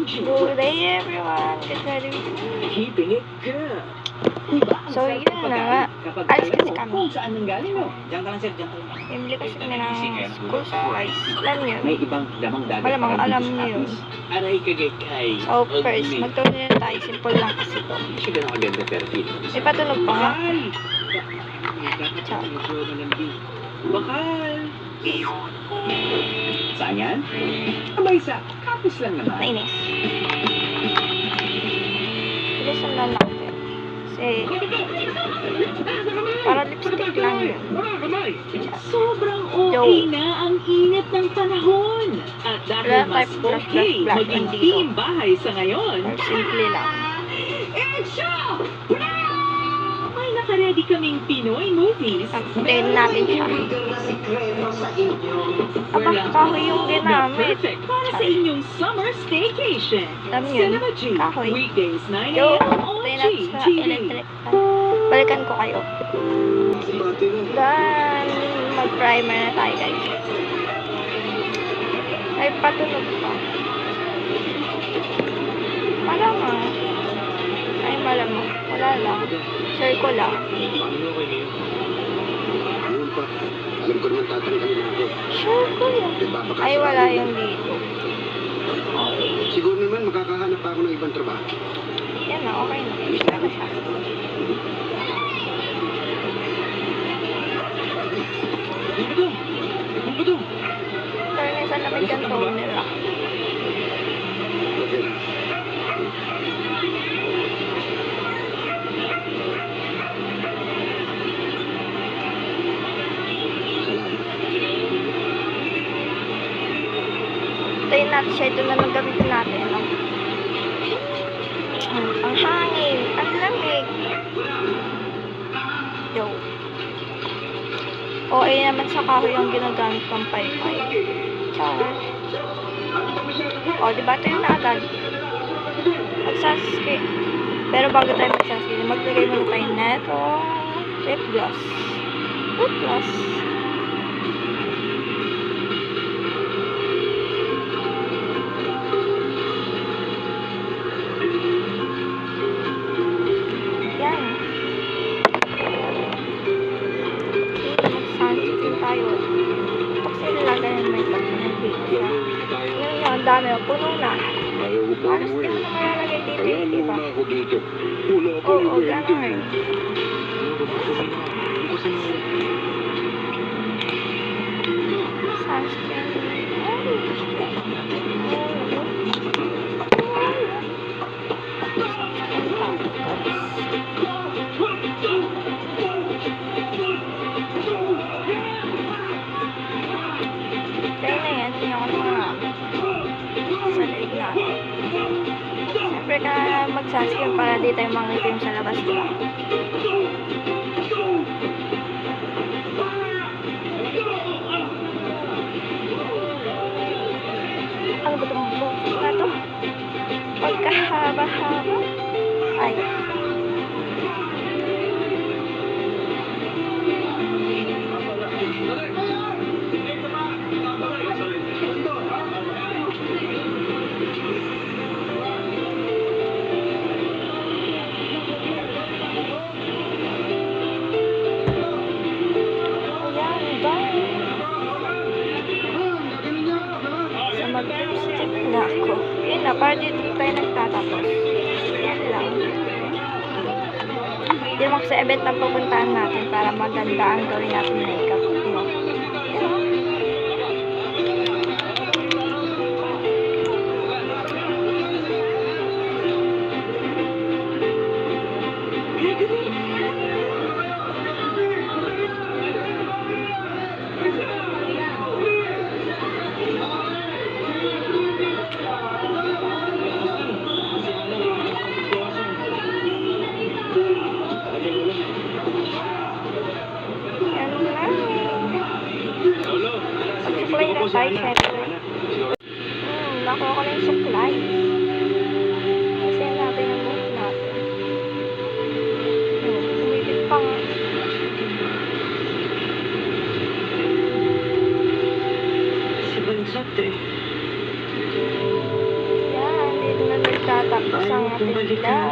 Good day everyone! Get ready. Keeping it good. So yun na nga, alis kasi kami. Kung saan nanggaling no? Diyan ka lang sir, diyan ka lang. Bimili kasi kami ng school supplies. Alam nyo, May ibang damang dagat. malamang alam nyo yun. Aray kagay. So first, magtuloy na tayo. Simple lang kasi to. Hindi siya ganun kaganda pero feel. May patunog pa nga. Ciao. Bakal. Saan yan? Abay sa, kapis lang naman. Nainis. Bilisan lang natin. Kasi, para lipstick lang yun. Sobrang okay na ang init ng panahon. At dahil mas okay maging team bahay sa ngayon, Simple lang. may nakaredy kaming Pinoy movies. Pag-play natin siya. Aba, kahoy yung ginamit. Perfect para sa inyong summer staycation. Alam yun, Cinema G, kahoy. weekdays 9 Yo, a.m. on play natin sa GTV. electric. Balikan ko kayo. Dan, mag-primer na tayo guys. Ay, patunog pa. Malamang. Ay, malamang. Wala lang. Share ko lang. Ayun pa. Alam ko naman tatanggalin ako. Share ko lang. Ay, wala yung dito. Siguro naman makakahanap pa ako ng ibang trabaho. Yan na, okay na. Share ko siya. Turn sa lamig ang toner ah. Okay na. Salamat. Tayo natin siya. Ito na lang gamitin natin. No? Ang hangin. Ang lamig. Yo. O, eh naman sa kahoy yung ginagamit ng paypay. Char. O, diba ito yung na agad? Magsaski. Pero bago tayo magsaski, maglagay muna tayo neto. Lip gloss. Lip gloss. Yan. Mag-sunscreen tayo. Kasi nilagay yung makeup na siya. Ngayon yun, ang dami. Puno na. Ayaw ko pa Halos di mo na malalagay dito, Kaya di ba? muna ako dito. Wala ako Oo, ganun. Sunscreen. Kaya na yan, hindi ako mga sa liig natin. Siyempre ka mag-sunscreen para di tayo mangitim sa labas, di ba? Ano ba itong buhok na to? Pagkahaba-haba. Ay. Ayan, bye. So, mag-lipstick na ako. Yun na, para dito tayo nagtatapos. Yan lang. Hindi naman sa event na pupuntahan natin para maganda ang gawin natin makeup. No? Supply na tayo, syempre. Nakuha ko na yung supply. Kasi natin yung book natin. Umipit pa nga. Si Bansat eh. Yan, dito natapos ang ating video.